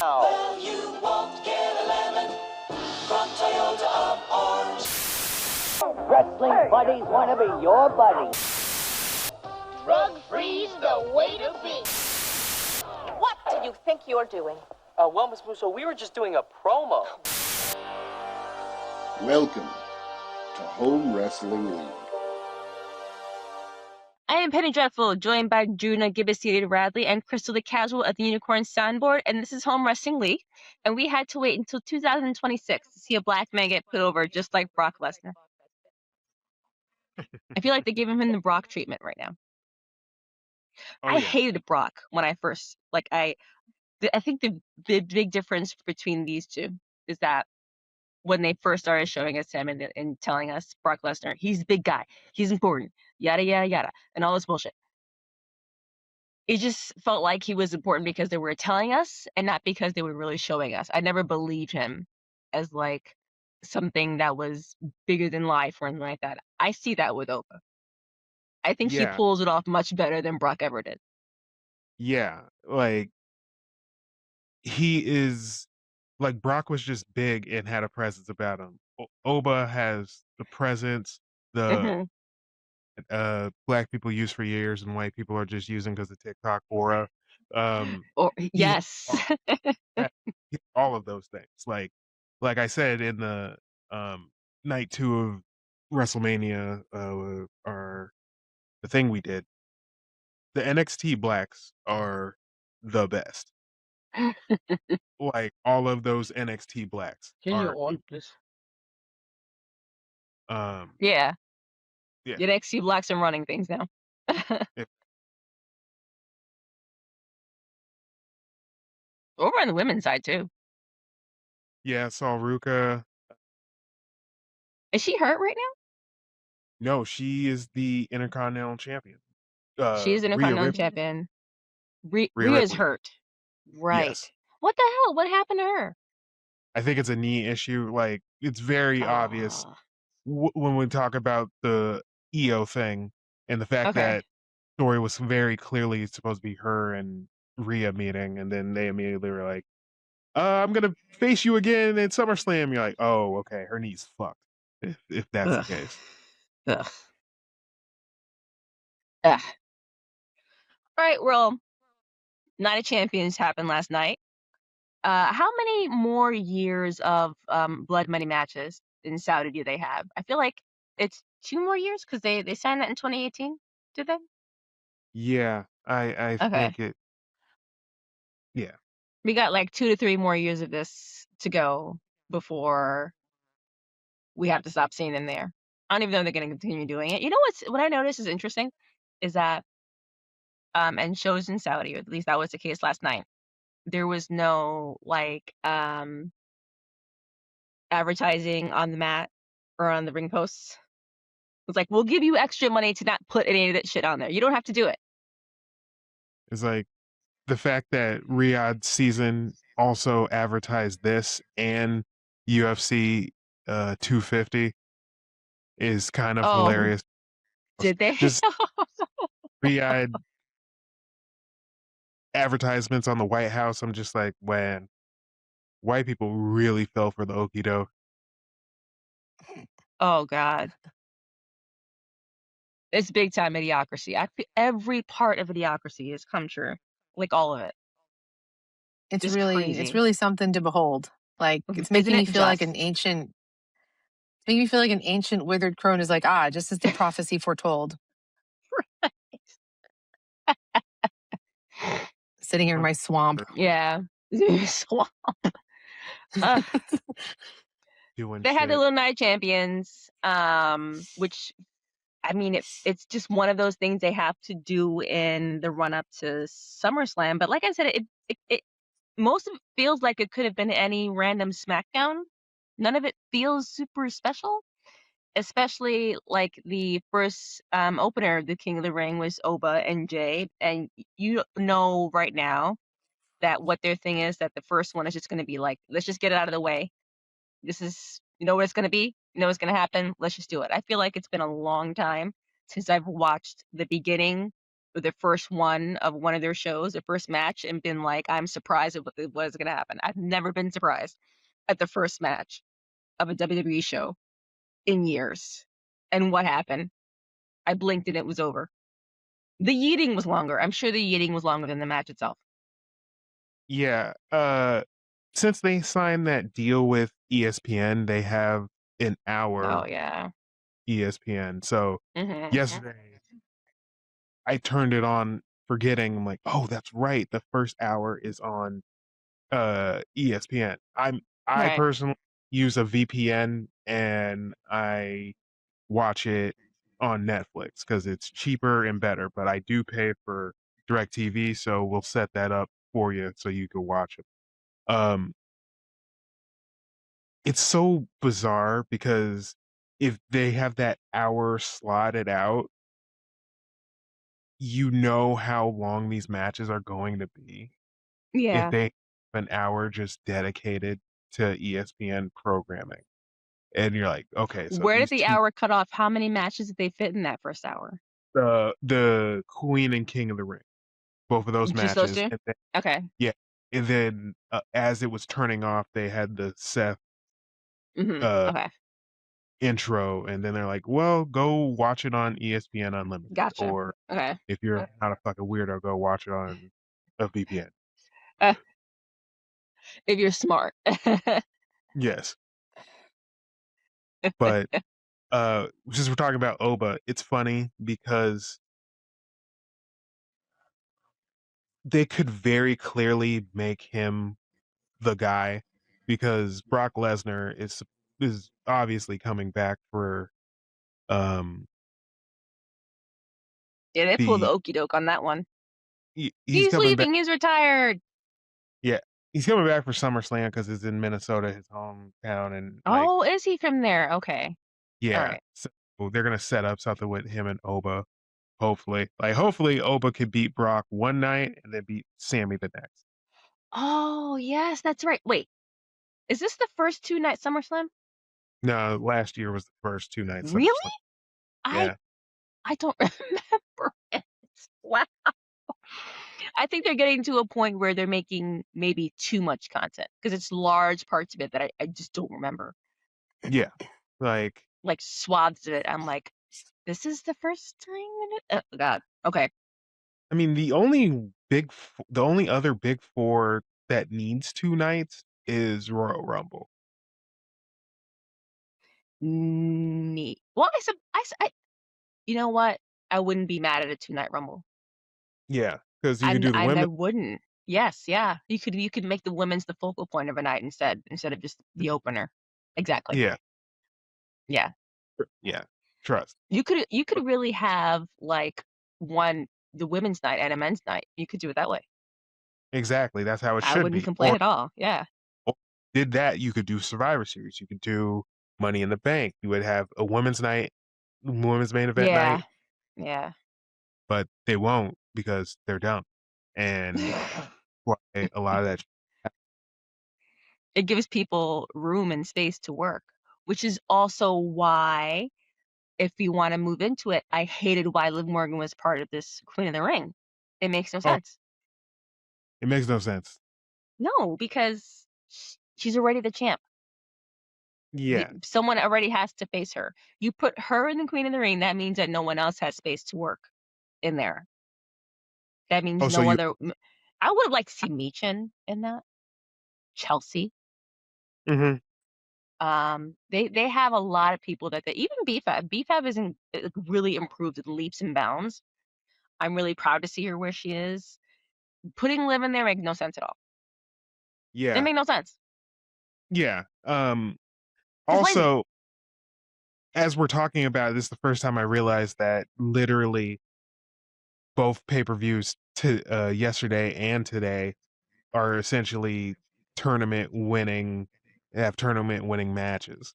Well, you won't get a lemon from Toyota of Orange. Wrestling buddies want to be your buddy. Drug-free's the way to be. What do you think you're doing? Well, Miss Musso, we were just doing a promo. Welcome to Home Wrestling League. I am Penny Dreadful, joined by Juna Gibbous-Seated Radley and Crystal the Casual at the Unicorn Soundboard, and this is Home Wrestling League. And we had to wait until 2026 to see a black man get put over just like Brock Lesnar. I feel like they gave him the Brock treatment right now. I hated Brock when I first, I think the big difference between these two is that when they first started showing us him and telling us Brock Lesnar, he's a big guy, he's important, yada, yada, yada, and all this bullshit. It just felt like he was important because they were telling us and not because they were really showing us. I never believed him as something that was bigger than life or anything like that. I see that with Opa. I think he pulls it off much better than Brock ever did. Yeah, he is, Brock was just big and had a presence about him. Oba has the presence the black people use for years and white people are just using because of TikTok aura. Yes. All of those things. Like I said in the night 2 of WrestleMania, or the thing we did, the NXT blacks are the best. All of those NXT blacks are Yeah. Yeah. The NXT blacks are running things now. Over on the women's side too. Yeah, saw Ruka. Is she hurt right now? No, she is the Intercontinental Champion. She is Intercontinental Champion. Rhea's hurt. Right. Yes. What the hell? What happened to her? I think it's a knee issue. It's very obvious when we talk about the EO thing and the fact that story was very clearly supposed to be her and Rhea meeting, and then they immediately were like, I'm gonna face you again at SummerSlam. You're like, oh, okay, her knee's fucked. If that's the case. Ugh. All right, well, Night of Champions happened last night. How many more years of Blood Money matches in Saudi do they have? I feel like it's 2 more years because they signed that in 2018. Did they? Yeah, I think it. Yeah, we got 2 to 3 more years of this to go before we have to stop seeing them there. I don't even know if they're going to continue doing it. You know what I noticed is interesting is that and shows in Saudi, or at least that was the case last night, there was no advertising on the mat or on the ring posts. It was we'll give you extra money to not put any of that shit on there. You don't have to do it. It's the fact that Riyadh's season also advertised this and UFC 250 is kind of hilarious. Did they? Just Riyadh advertisements on the White House. I'm just like, man, white people really fell for the okie doke. Oh God. It's big time idiocracy. I feel every part of idiocracy has come true. All of it. It's Just really crazy. it's really something to behold. It's making me feel like an ancient withered crone is just as the prophecy foretold. Sitting here in my swamp. Yeah. Swamp. They had the little Night Champions, which I mean, it's just one of those things they have to do in the run up to SummerSlam. But like I said, it most of it feels like it could have been any random SmackDown. None of it feels super special, especially the first opener of the King of the Ring was Oba and Jay, and you know right now that what their thing is, that the first one is just going to be let's just get it out of the way. This is, what it's going to be, what's going to happen. Let's just do it. I feel like it's been a long time since I've watched the beginning the first one of one of their shows, the first match, and been like, I'm surprised at what is going to happen. I've never been surprised at the first match of a WWE show in years. And what happened? I blinked and it was over. The yeeting was longer. I'm sure the yeeting was longer than the match itself. Yeah. Since they signed that deal with ESPN, they have an hour Oh, yeah. ESPN. So Mm-hmm. yesterday, I turned it on forgetting. I'm like, oh, that's right. The first hour is on ESPN. I Right. personally use a VPN and I watch it on Netflix because it's cheaper and better. But I do pay for DirecTV, so we'll set that up for you so you can watch it. It's so bizarre because if they have that hour slotted out, you know how long these matches are going to be. If Yeah. they have an hour just dedicated to ESPN programming. And you're like, okay, so Where did these the hour cut off? How many matches did they fit in that first hour? the Queen and King of the Ring, both of those Just those matches. two? And then, Okay. yeah. And then as it was turning off, they had the Seth Okay. intro, and then they're like, well, go watch it on ESPN Unlimited. Gotcha. Or Okay. if you're not a fucking weirdo, go watch it on a VPN. If you're smart. Yes. But since we're talking about Oba, it's funny because they could very clearly make him the guy, because Brock Lesnar is obviously coming back for Yeah, they pulled the the okey doke on that one. he's He's coming back. leaving. He's retired. Yeah, he's coming back for SummerSlam because it's in Minnesota, his hometown, and like, Oh, is he from there? Okay. All yeah, right. so they're gonna set up something with him and Oba. Hopefully Oba could beat Brock one night and then beat Sammy the next. Oh, yes, that's right. Wait, is this the first 2-night SummerSlam? No, last year was the first 2 night Really? SummerSlam. I Yeah, I don't remember it. Wow. I think they're getting to a point where they're making maybe too much content because it's large parts of it that I just don't remember. yeah, like Like swaths of it. I'm like, this is the first time. Oh, God. Okay. I mean, the only other big four that needs 2 nights is Royal Rumble. Neat. Well, you know what? I wouldn't be mad at a 2-night Rumble. Yeah, because you could do the I women. wouldn't. Yes, yeah. You could make the women's the focal point of a night instead of just the opener. Exactly. Yeah, Yeah. yeah. Trust. You could really have like the women's night and a men's night. You could do it that way. Exactly. That's how it I should wouldn't be. complain at all. Yeah. Or did that, you could do Survivor Series. You could do Money in the Bank. You would have a women's main event Yeah. night, Yeah. but they won't because they're dumb. And why a lot of that. It gives people room and space to work, which is also why, if you want to move into it, I hated why Liv Morgan was part of this Queen of the Ring. It makes no Oh, sense. it makes no sense. No, because she's already the champ. Yeah. Someone already has to face her. You put her in the Queen of the Ring, that means that no one else has space to work in there. That means Oh, so no you. other. I would have liked to see Michin in that. Chelsea. Mhm. They have a lot of people that even BFAB isn't really improved with leaps and bounds. I'm really proud to see her where she is. Putting Liv in there makes no sense at all. It Yeah. made no sense. Yeah. It's lazy. Also, as we're talking about it, this is the first time I realized that literally both pay-per-views to yesterday and today are essentially have tournament winning matches.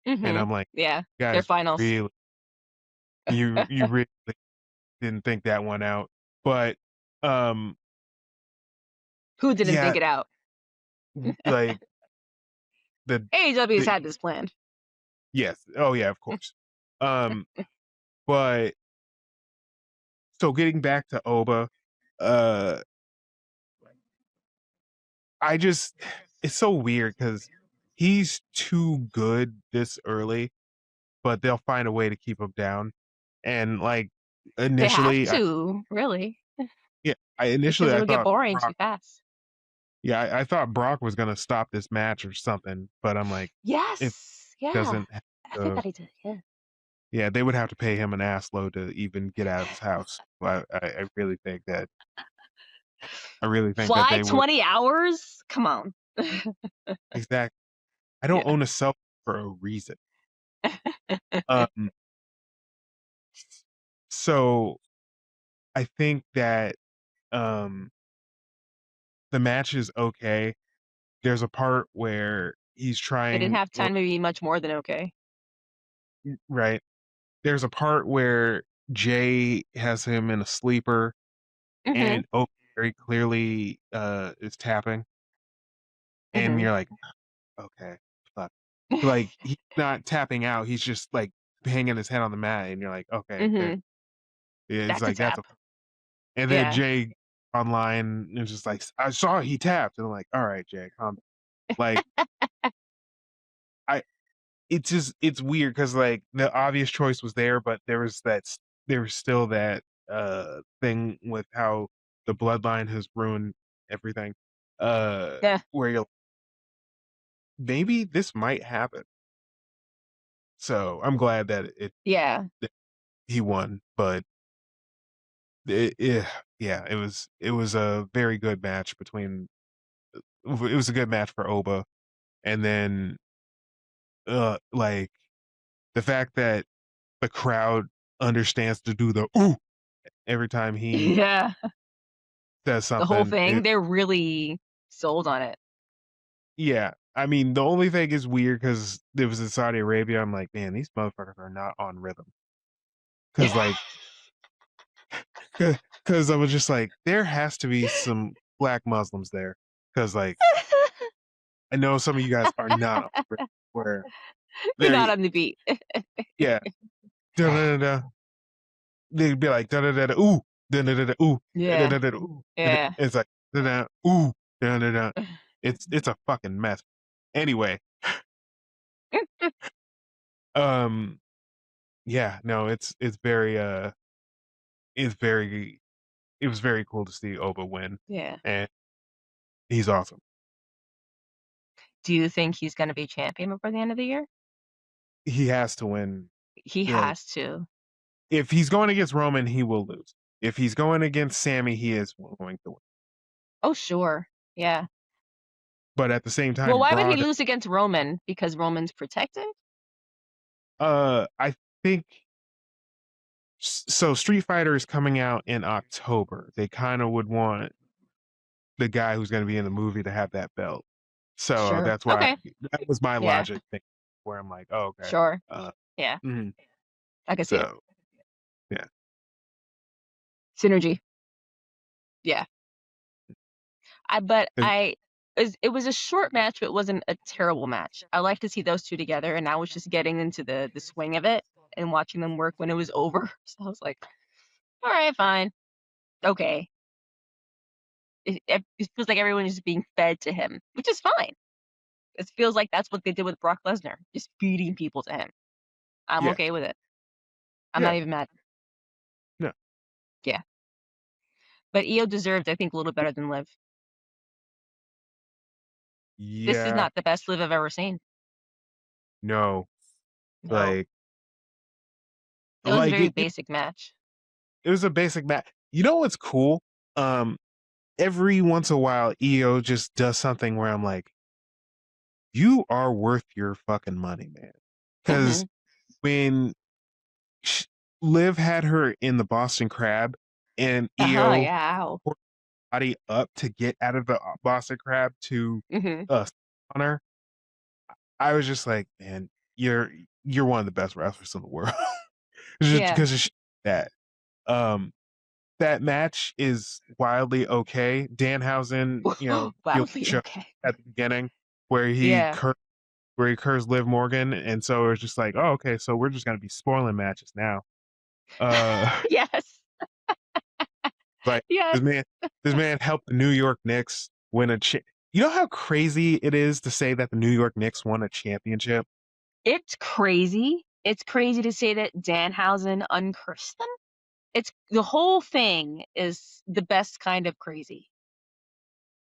And I'm like, Yeah. They're guys, finals. really, you really didn't think that one out. But Who didn't yeah, think it out? like AEW's the had this planned. yes. Oh yeah, of course. But So getting back to Oba, uh, it's so weird because he's too good this early, but they'll find a way to keep him down. And like They have initially, to, really, yeah, because it I would get thought boring too Brock, fast. yeah, I thought Brock was gonna stop this match or something, but I'm like, it Yes. Yeah. doesn't have I to. forgot he did. Yeah. Yeah, they would have to pay him an ass load to even get out of his house. I really think that Fly they would 20 hours? Come on. exact. I don't Yeah. own a cell phone for a reason. Um, so I think that um the match is okay. There's a part where he's They didn't trying, have time to be much more than okay. right? There's a part where Jay has him in a sleeper, Mm-hmm. and Oak very clearly is tapping, and Mm-hmm. you're like, okay, fuck. Like he's not tapping out, he's just like hanging his head on the mat, and you're like, okay, there. Mm-hmm. It's That's a like that's a. tap. And then Yeah. Jay online is just like, I saw he tapped, and I'm like, all right, Jay, calm down. Like I, it's weird because like the obvious choice was there, but there was still that thing with how the bloodline has ruined everything. Yeah. Where you're maybe this might happen. So I'm glad that Yeah. that he won, but yeah, it was a very good match between. It was a good match for Oba, and then like the fact that the crowd understands to do the ooh every time he Yeah. says The whole something. thing, they're really sold on it. Yeah, I mean the only thing is weird because it was in Saudi Arabia. I'm like, man, these motherfuckers are not on rhythm. Because like, because I was just like, there has to be some black Muslims there. Because like, I know some of you guys are not on rhythm where They're they're not on the beat. yeah, da da da da. They'd be like da da da da ooh da da da da ooh da Yeah. da da da ooh. Yeah. It's like da da ooh da da da. It's a fucking mess. Anyway, um, yeah, no, it's very it's very it was very cool to see Oba win, Yeah. and he's awesome. Do you think he's going to be champion before the end of the year? He has to win. He Like has to. if he's going against Roman, he will lose. If he's going against Sammy, he is going to win. Oh, sure. Yeah. But at the same Well, time, why would he Braun, lose against Roman? Because Roman's protected? I think so. Street Fighter is coming out in October. They kind of would want the guy who's going to be in the movie to have that belt. So Sure. that's why Okay. that was my Yeah. logic thing, where I'm like, oh, okay. Sure. Yeah. Mhm. I can see it. So yeah, Synergy. Yeah. But And- it was a short match, but it wasn't a terrible match. I like to see those two together, and I was just getting into the swing of it and watching them work when it was over. So I was like, all right, fine. Okay. It feels like everyone is being fed to him, which is fine. It feels like that's what they did with Brock Lesnar, just feeding people to him. I'm yeah, okay with it. I'm yeah, not even mad. no, Yeah. But Io deserved, I think, a little better than Liv. This is yeah, not the best Liv I've ever seen. no, No. like It was a very it, basic match. it was a basic match. You know what's cool? Every once in a while, EO just does something where I'm like, you are worth your fucking money, man. Because when Liv had her in the Boston Crab and EO Yeah. Ow. body up to get out of the Boston Crab to on her, I was just like, man, you're one of the best wrestlers in the world. Just Yeah. because of that. That match is wildly okay. Danhausen, Wildly show okay. at the beginning where Yeah. he curves Liv Morgan, and so it was just like, oh, okay, so we're just gonna be spoiling matches now. Yes. Like Yes. this man helped the New York Knicks win a You know how crazy it is to say that the New York Knicks won a championship? It's crazy. It's crazy to say that Danhausen uncursed them. It's the whole thing is the best kind of crazy.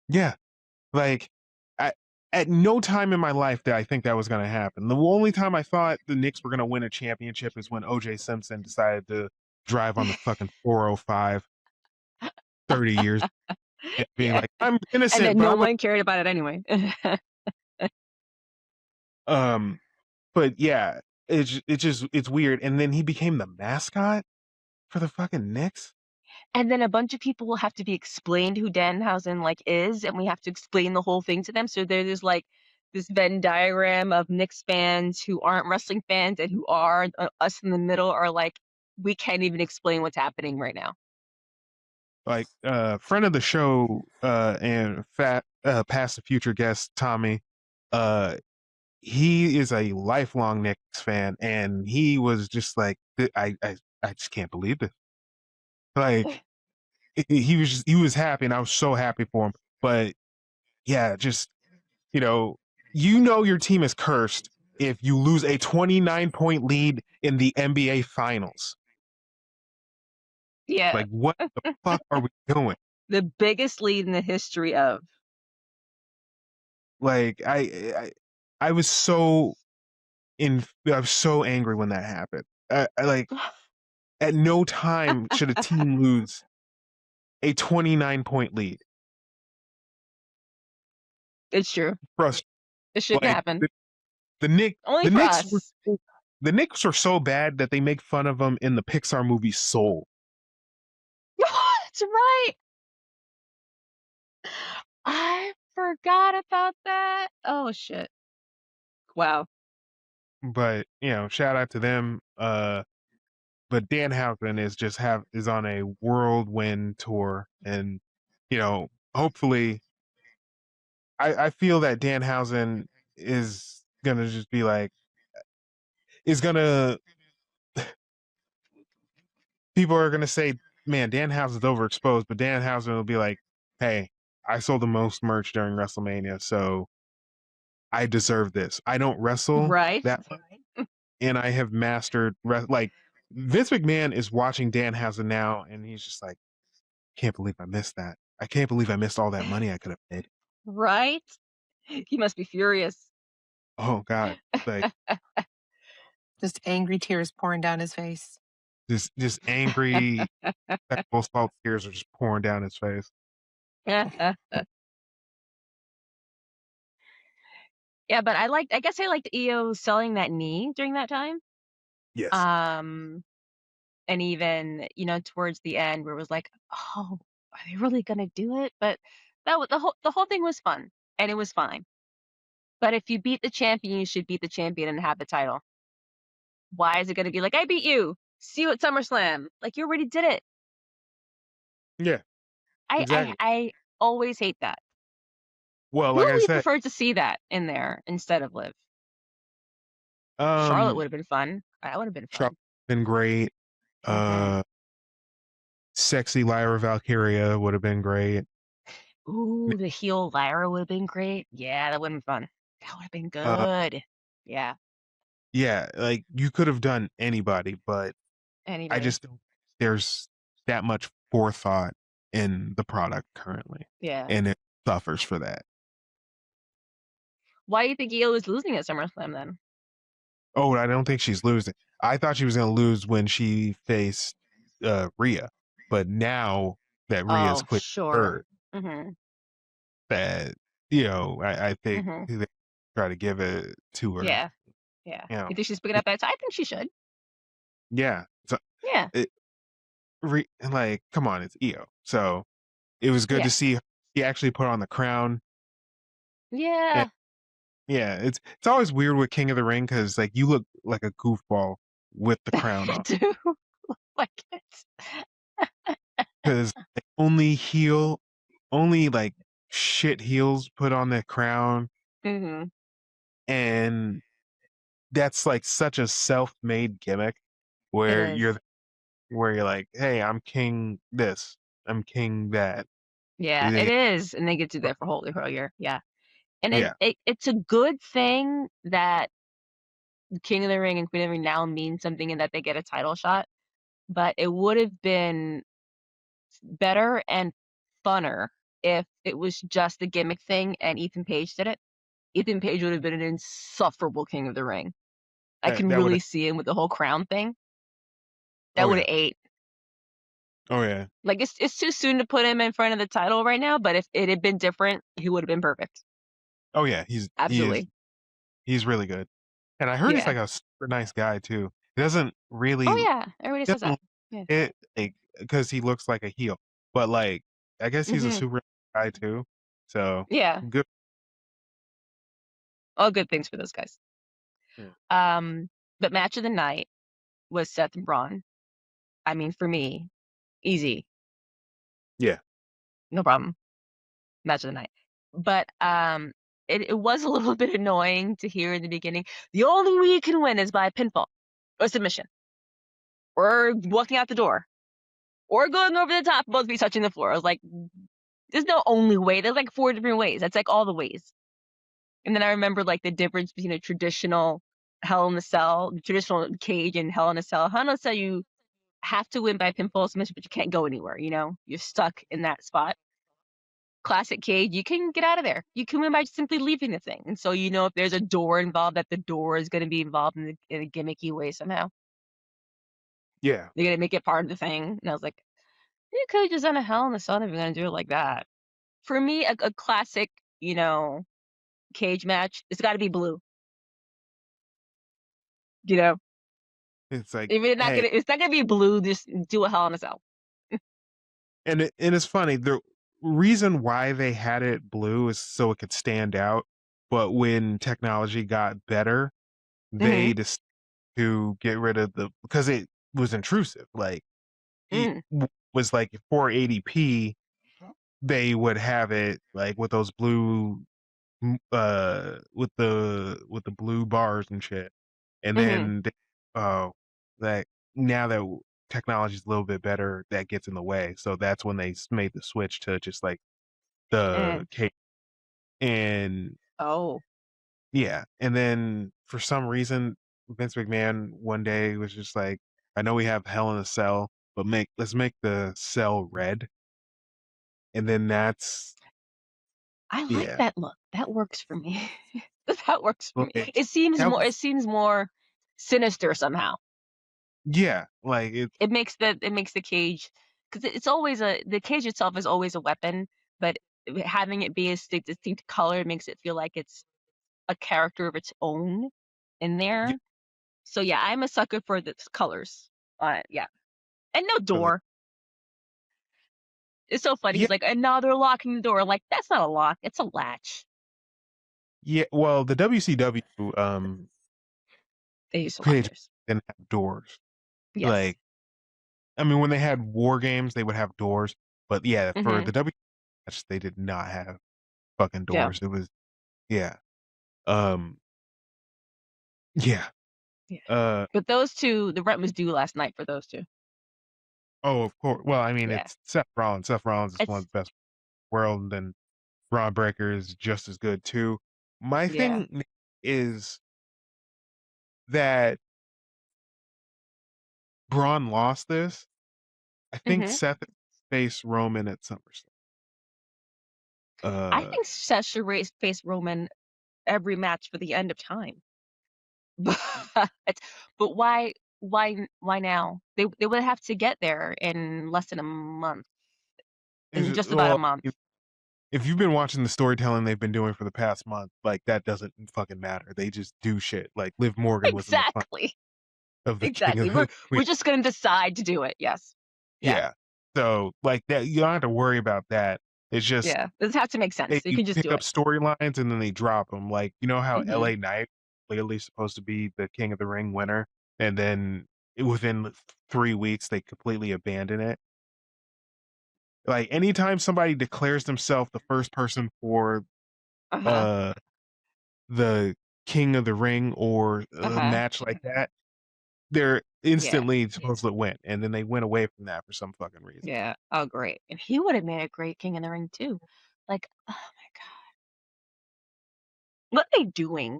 Yeah. Like at no time in my life did I think that was going to happen. The only time I thought the Knicks were going to win a championship is when O.J. Simpson decided to drive on the fucking 405 30 years and being Yeah. like, I'm And innocent, then but no I'm one cared about it anyway. but yeah, it's weird. And then he became the mascot for the fucking Knicks. And then a bunch of people will have to be explained who Danhausen like is, and we have to explain the whole thing to them. So there's like this Venn diagram of Knicks fans who aren't wrestling fans and who are. Us in the middle are like, we can't even explain what's happening right now. Like friend of the show and past and future guest Tommy, he is a lifelong Knicks fan, and he was just like, I just can't believe this. Like he was happy, and I was so happy for him. But yeah, just your team is cursed if you lose a 29-point lead in the NBA Finals. Yeah. Like, what the fuck are we doing? The biggest lead in the history of. Like, I was so I was so angry when that happened. Like, at no time should a team lose a 29-point lead. It's true. Frustrating. It shouldn't Like, happen. the Knicks, Only the for Knicks us. the Knicks are so bad that they make fun of them in the Pixar movie Soul. That's right. I forgot about that. Oh shit. Wow. But shout out to them. But Danhausen is on a whirlwind tour, and hopefully, I feel that Danhausen is gonna just be like, is gonna people are gonna say, man, Danhausen's overexposed, but Danhausen will be like, hey, I sold the most merch during WrestleMania, so I deserve this. I don't wrestle Right. that much, and I have mastered like Vince McMahon is watching Danhausen now, and he's just like, can't believe I missed that. I can't believe I missed all that money I could have made. Right? He must be furious. Oh God, like Just angry tears pouring down his face. just angry, sexual assault tears are just pouring down his face. Yeah, but I guess I liked EO selling that knee during that time. Yes. And even, towards the end where it was like, oh, are they really gonna do it? But the whole thing was fun and it was fine. But if you beat the champion, you should beat the champion and have the title. Why is it gonna be like, I beat you? See you at SummerSlam. Like, you already did it. Yeah. Exactly. I always hate that. Well, Who like would I we said, prefer to see that in there instead of Liv? Charlotte would have been fun. That would have been fun. Charlotte's been great. Mhm. Sexy Lyra Valkyria would have been great. Ooh, the heel Lyra would have been great. Yeah, that would have been fun. That would have been good. Yeah, Yeah, like you could have done anybody, but I anybody. just don't think there's that much forethought in the product currently, Yeah. and it suffers for that. Why do you think Io was losing at SummerSlam then? Oh, I don't think she's losing. I thought she was going to lose when she faced Rhea, but now that Rhea's Oh, quit sure. Mhm. that I think Mhm. they try to give it to her. Yeah. You think she's picking up that? I think she should. Yeah. So Yeah. like, come on, it's Io. So it was good Yeah. to see he actually put on the crown. Yeah. And yeah, it's always weird with King of the Ring because like you look like a goofball with the crown I on. do like it. Because only like shit heels put on that crown, Mhm. and that's like such a self-made gimmick It where is. you're like, hey, I'm king this, I'm king that. Yeah, it is, and they get to do that for whole year. Yeah, and Yeah. it's a good thing that King of the Ring and Queen of the Ring now mean something and that they get a title shot. But it would have been better and funner if it was just a gimmick thing and Ethan Page did it. Ethan Page would have been an insufferable King of the Ring. I can That really would. see him with the whole crown thing. That Oh would have yeah. ate. Oh yeah. Like it's too soon to put him in front of the title right now, but if it had been different, he would have been perfect. Oh yeah. Absolutely. He's really good, and I heard he's Yeah. like a super nice guy too. He doesn't really. Oh yeah, everybody says that. Yeah. It like because he looks like a heel, but like I guess he's a Mhm. super guy too. So Yeah. good. All good things for those guys. Yeah. But match of the night was Seth and Braun. I mean, for me, easy, Yeah. no problem. Match of the night. But it was a little bit annoying to hear in the beginning. The only way you can win is by pinfall or submission or walking out the door or going over the top, both be touching the floor. I was like, there's no only way. There's like 4 different ways. That's like all the ways. And then I remember like the difference between a traditional Hell in a Cell, traditional cage and Hell in a Cell. Hell in a Cell, you have to win by pinfall submission, but you can't go anywhere. You're stuck in that spot. Classic cage, you can get out of there. You can win by simply leaving the thing. And so if there's a door involved, that the door is going to be involved in a gimmicky way somehow. Yeah. They're going to make it part of the thing. And I was like, you could have just done a Hell in a Cell if you're going to do it like that. For me, a classic, cage match, it's got to be blue. It's like, If it's not gonna be blue, just do a Hell in a Cell. and it's funny. The reason why they had it blue is so it could stand out. But when technology got better, they just to get rid of because it was intrusive. Like it was like 480p. They would have it like with those blue, with the blue bars and shit, and then that now that technology is a little bit better, that gets in the way. So that's when they made the switch to just like the cake. And Oh. yeah, and then for some reason Vince McMahon one day was just like, I know we have Hell in a Cell, but let's make the cell red. And then I like yeah. that look. That works for me. That works for me. Like, It seems that more. was- It seems more sinister somehow. yeah, like It makes the cage, because it's always the cage itself is always a weapon, but having it be a distinct color makes it feel like it's a character of its own in there. yeah, So yeah, I'm a sucker for the colors on it. Yeah, and no for the- door. It's so funny. yeah, He's like, and now they're locking the door. I'm like, that's not a lock. It's a latch. yeah. Well, the WCW They used to lock cage theirs. didn't have doors. Yes. Like, I mean, when they had war games, they would have doors. But yeah, for the W, they did not have fucking Yeah. doors. It was yeah, yeah. Yeah. But those two, the rent was due last night for those two. Oh, of course. Well, I mean, Yeah. it's Seth Rollins. Seth Rollins is one of It's the best in the world, and then Braun Breaker is just as good too. My yeah. thing is that Braun lost this. I think Seth faced Roman at SummerSlam. I think Seth should face Roman every match for the end of time. But why now? They would have to get there in less than a month. In just about a month. If you've been watching the storytelling they've been doing for the past month, like that doesn't fucking matter. They just do shit. Like Liv Morgan was in the front Exactly. of the Exactly. King of We're just gonna decide to do it. Yes. yeah. So like that, you don't have to worry about that. It's just Yeah. This has to make sense. they So you can just pick do up it. storylines and then they drop them. Like you know how Mhm. LA Knight clearly supposed to be the King of the Ring winner, and then within 3 weeks they completely abandon it. Like anytime somebody declares themselves the first person for Uh-huh. the King of the Ring or a Uh-huh. match like that, they're instantly supposed to win, and then they went away from that for some fucking reason. Yeah. Oh, great. And he would have made a great King in the Ring too. Like, oh my god, what are they doing?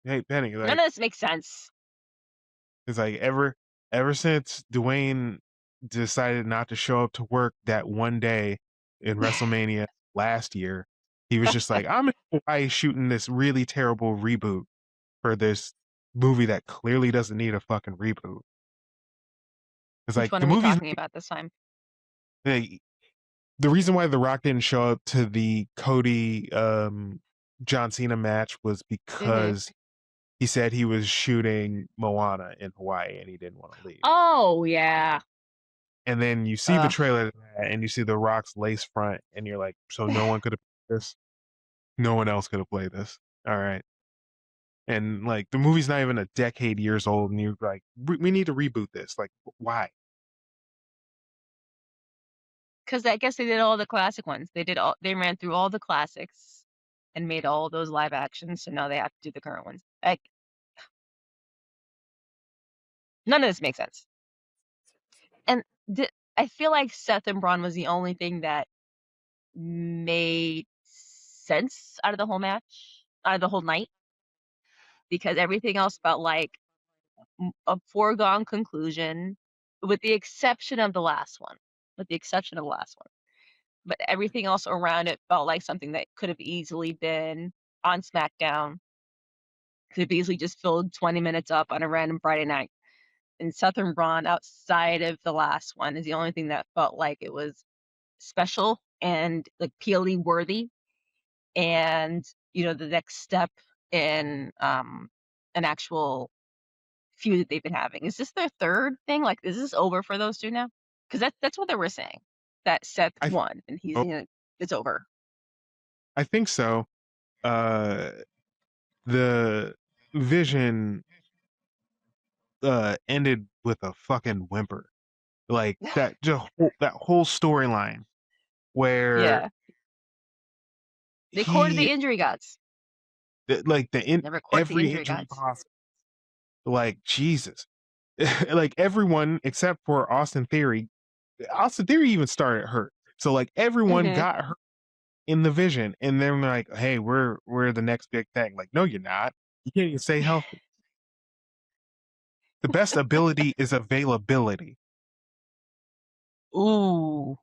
Hey, Penny, None like of this makes sense. it's like ever since Dwayne decided not to show up to work that one day in WrestleMania last year, he was just like, I'm in Hawaii shooting this really terrible reboot for this movie that clearly doesn't need a fucking reboot. It's Which like one the are we movie's talking about this time? like, the reason why The Rock didn't show up to the Cody John Cena match was because he said he was shooting Moana in Hawaii and he didn't want to leave. Oh yeah. And then you see the trailer to that and you see The Rock's lace front and you're like, so no one could have played this? No one else could have played this. All right. And like the movie's not even a decade years old and you're like, we need to reboot this. Like, why? Because I guess they did all the classic ones. They ran through all the classics and made all those live actions, so now they have to do the current ones. Like, none of this makes sense. And I feel like Seth and Braun was the only thing that made sense out of the whole match, out of the whole night, because everything else felt like a foregone conclusion, with the exception of the last one. But everything else around it felt like something that could have easily been on SmackDown. Could have easily just filled 20 minutes up on a random Friday night. And Seth and Braun, outside of the last one, is the only thing that felt like it was special and like PLE worthy. And, the next step in an actual feud that they've been having. Is this their third thing? Like, is this over for those two now? Because that's what they were saying. That Seth won and it's over. I think so. The Vision ended with a fucking whimper. Like that that whole storyline where Yeah. They courted the injury gods. like Never courted the every injury injury gods. possible. Like Jesus. Like everyone except for Austin Theory. Austin Theory even started hurt. So like everyone got hurt in the Vision, and then they're like, hey, we're the next big thing. Like, no, you're not. You can't even stay healthy. The best ability is availability. Ooh.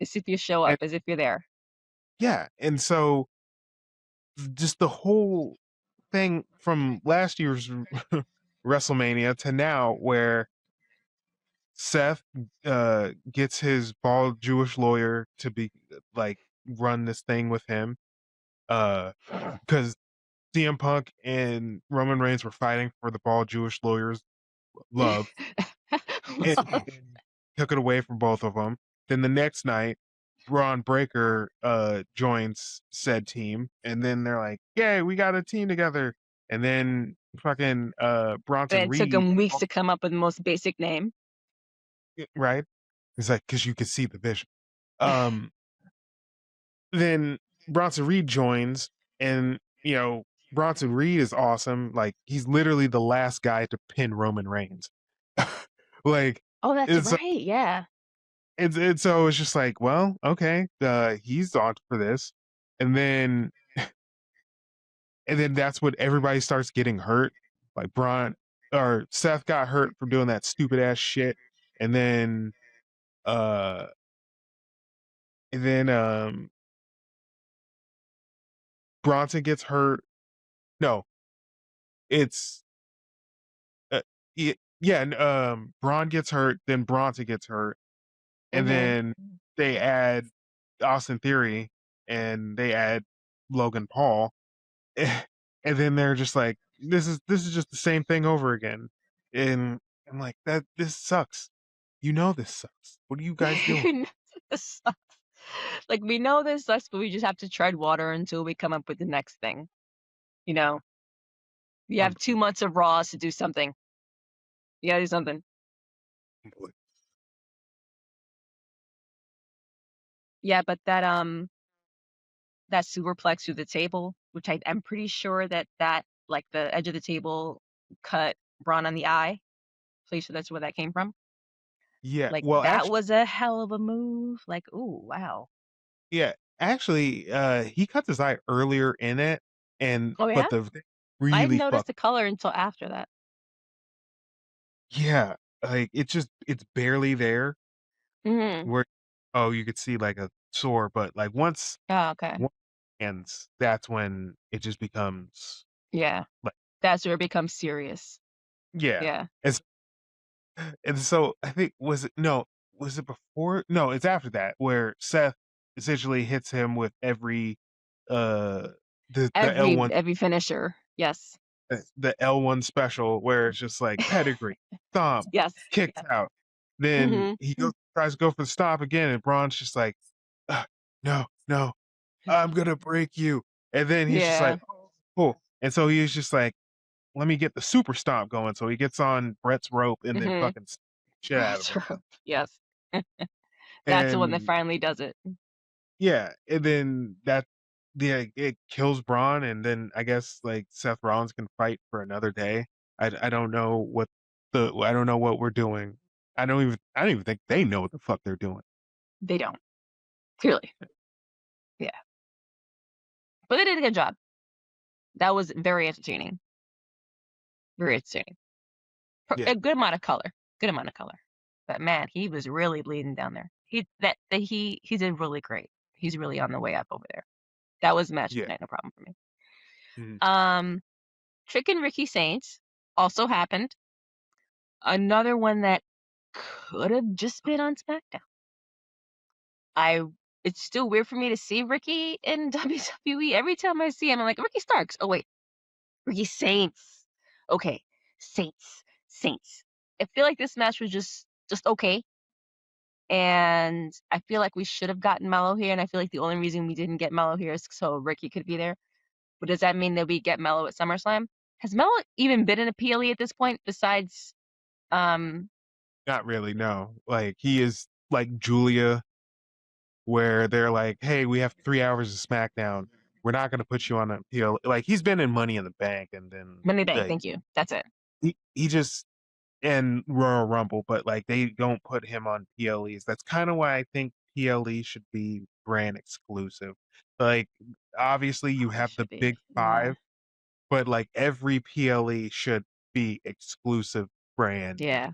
As if you show up, as if you're there. Yeah. And so just the whole thing from last year's WrestleMania to now, where Seth gets his bald Jewish lawyer to be like run this thing with him, because CM Punk and Roman Reigns were fighting for the bald Jewish lawyer's love, and took it away from both of them. Then the next night, Braun Breaker joins said team, and then they're like, "Yay, we got a team together!" And then fucking Bronson It took Reed, them weeks to come up with the most basic name. right? It's like because you can see the vision. Then Bronson Reed joins, and Bronson Reed is awesome. Like he's literally the last guy to pin Roman Reigns. Like, Oh, that's it's right. Yeah. so it's just like, well, okay, he's on for this, and then that's when everybody starts getting hurt. Like Braun or Seth got hurt from doing that stupid ass shit, and then uh, Bronson gets hurt. No, it's yeah, and Braun gets hurt, then Bronson gets hurt, and then they add Austin Theory and they add Logan Paul. And then they're just like, this is just the same thing over again. And I'm like, this sucks. This sucks. What are you guys doing? This sucks. Like, we know this sucks, but we just have to tread water until we come up with the next thing. We have 2 months of Raws to do something. You gotta do something. Yeah, but that superplex through the table, which I'm pretty sure that like the edge of the table cut Braun on the eye. Pretty sure that's where that came from. Yeah. Like Well, that actually, was a hell of a move. Like, ooh, wow. yeah. Actually, he cuts his eye earlier in it, and Oh yeah, but the I didn't really notice fuck. the color until after that. Yeah. Like it's barely there Hmm. where you could see like a sore, but like Oh, okay. one ends, that's when it just becomes Yeah, like that's where it becomes serious. yeah. Yeah. And so I think was it before? No, it's after that where Seth essentially hits him with every uh the L1 Every finisher. Yes. the L1 special where it's just like pedigree, stomp, Yes. kicks Yes. out. Then Hmm. he tries to go for the stop again, and Braun's just like, no, no, I'm gonna break you. And then he's just Yeah. like, oh, and so he's just like, let me get the super stomp going. So he gets on Brett's rope and then Hmm. fucking shit out of him. Yes. That's the one that And finally does it. yeah, and then it kills Braun, and then I guess like Seth Rollins can fight for another day. I don't know I don't know what we're doing. I don't even think they know what the fuck they're doing. They don't. Clearly. Yeah. But they did a good job. That was very entertaining. Very entertaining. Yeah, A good amount of color. Good amount of color. But man, he was really bleeding down there. He did really great. He's really on the way up over there. That was match of yeah. the night, no problem for me. Mhm. Um, Trick and Ricky Saints also happened. Another one that could have just been on SmackDown. It's still weird for me to see Ricky in WWE. Every time I see him, I'm like, Ricky Starks. Oh wait, Ricky Saints. Okay, Saints. I feel like this match was just okay. And I feel like we should have gotten Mello here, and I feel like the only reason we didn't get Mello here is so Ricky could be there. But does that mean that we get Mello at SummerSlam? Has Mello even been in a PLE at this point besides um Not really. No, like he is like Julia, where they're like, hey, we have 3 hours of SmackDown. We're not gonna put you on a PL. Like he's been in Money in the Bank, and then Money Bank? like Thank you. That's it. he just and Royal Rumble, but like they don't put him on PLEs. That's kind of why I think PLE should be brand exclusive. Like obviously you Probably have the should be. big Yeah. five, but like every PLE should be exclusive brand. Yeah.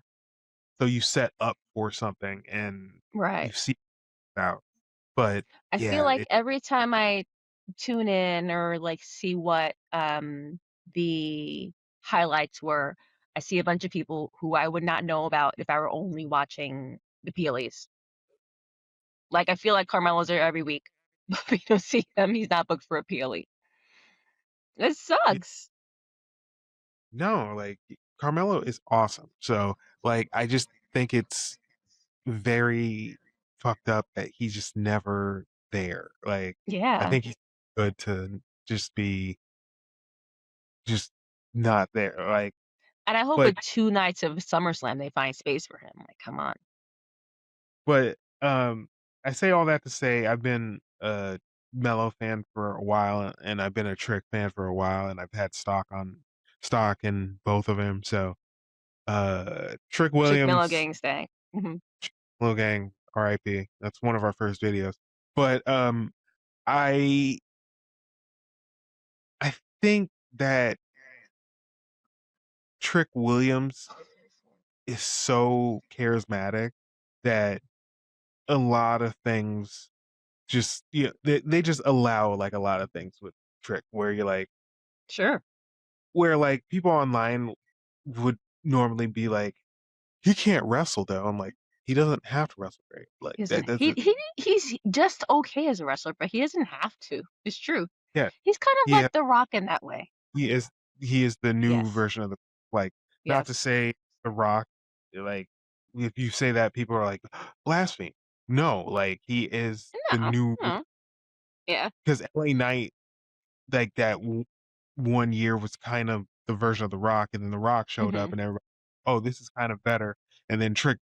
So you set up for something and you Right. see it out. But I feel yeah, like every time I tune in or like see what the highlights were, I see a bunch of people who I would not know about if I were only watching the PLEs. Like I feel like Carmelo's there every week, but we don't see him. He's not booked for a PLE. It sucks. no, like Carmelo is awesome. So like I just think it's very fucked up that he's just never there. Like I Yeah. think he's good to just be just not there. Like And I hope but with 2 nights of SummerSlam they find space for him. Like, come on. but I say all that to say I've been a Mellow fan for a while and I've been a Trick fan for a while and I've had stock in both of them. So Trick Trick Mello Williams, getting staying. Hmm. Little Gang, RIP. That's one of our first videos. But I I think that Trick Williams is so charismatic that a lot of things just they just allow like a lot of things with Trick where you're like Sure. where like people online would normally be like he can't wrestle though. I'm like he doesn't have to wrestle great. Like He that doesn't. that's He's just okay as a wrestler, but he doesn't have to. It's true. yeah. He's kind of He like The Rock in that way. he is he is the new Yes. version of the like not to Yes. say The Rock like if you say that people are like blasphemy. No, like he is the No. new No. Yeah. because LA Knight like that one year was kind of the version of The Rock, and then The Rock showed up, Hmm. and everybody, oh, this is kind of better, and then Trick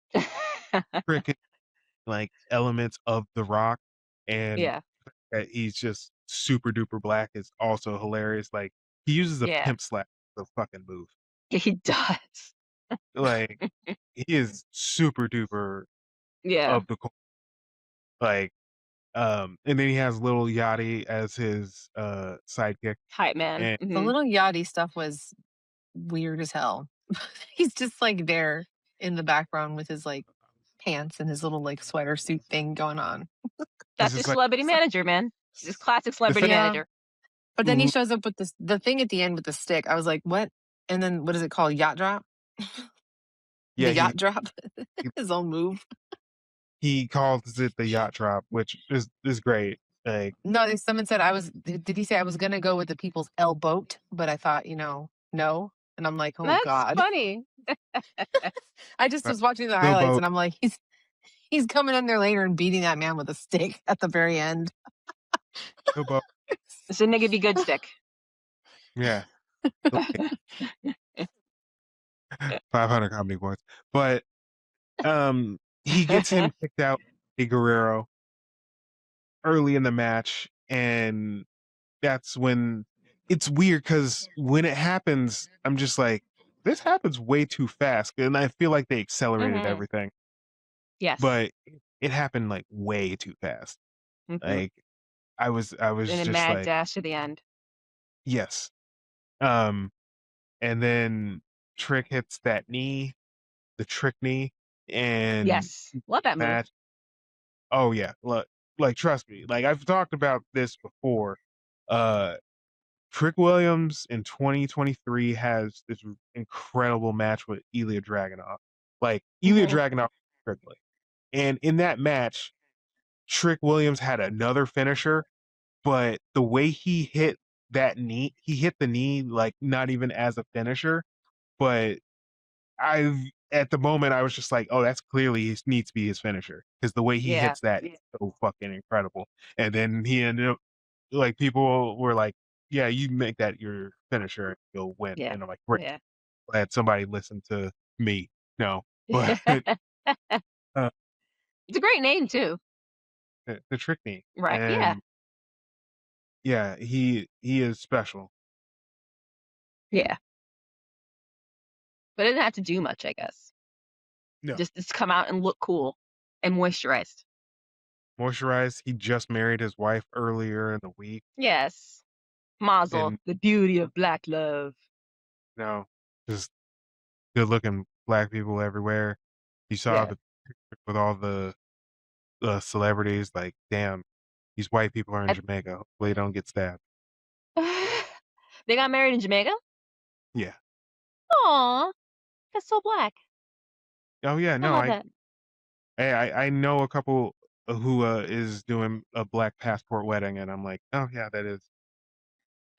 like elements of The Rock, and Yeah. that he's just super duper black is also hilarious. Like He uses a Yeah. pimp slap as a fucking move. He does. Like he is super duper Yeah. of the like and then he has Little Yachty as his sidekick. Hype man. And The little Yachty stuff was weird as hell. He's just like there in the background with his like pants and his little like sweater suit thing going on. That's it's his just like celebrity manager, man. He's just classic celebrity thing- Yeah. manager. But then he Mhm. shows up with the thing at the end with the stick. I was like, what? And then what is it called? Yacht drop? yeah, The yacht drop? His own move. he calls it the yacht drop, which is great. Like No, someone said did he say I was gonna go with the people's L boat? But I thought, no. And I'm like, oh That's God. funny. I just was watching the Bill highlights Boat. and I'm like, he's coming in there later and beating that man with a stick at the very end. Bilbo, It's a nigga be good stick. yeah, 500 comedy points. But he gets him kicked out, a Guerrero, early in the match, and that's when it's weird because when it happens, I'm just like, this happens way too fast, and I feel like they accelerated Mhm. everything, Yes. but it happened like way too fast. Mhm. Like I was in a just mad like, dash to the end. yes. And then Trick hits that knee, the trick knee, and Yes. Love that move. match. Oh yeah, look, like trust me, like I've talked about this before. Trick Williams in 2023 has this incredible match with Ilya Dragunov. Like Ilya Mhm. Dragunov, strictly. And in that match, Trick Williams had another finisher, but the way he hit that knee, he hit the knee like not even as a finisher, but at the moment I was just like, oh, that's clearly needs to be his finisher because the way he Yeah. hits that is so fucking incredible. And then he ended up like people were like, yeah, you make that your finisher and you'll win. Yeah. And I'm like, great, Yeah. glad somebody listened to me. No, but uh, It's a great name too. the trick knee, Right. and Yeah. yeah, he is special. Yeah. But it didn't have to do much, I guess. No, Just come out and look cool and moisturized. moisturized. He just married his wife earlier in the week, Yes. Mazel, and the beauty of black love. no, just good looking black people everywhere. You saw Yeah. the picture with all the celebrities. Like, damn, these white people are in I- Jamaica. Hopefully, they don't get stabbed. They got married in Jamaica? Yeah. Aw. That's so black. Oh yeah. I No, love that. I know a couple who is doing a black passport wedding, and I'm like, oh yeah, that is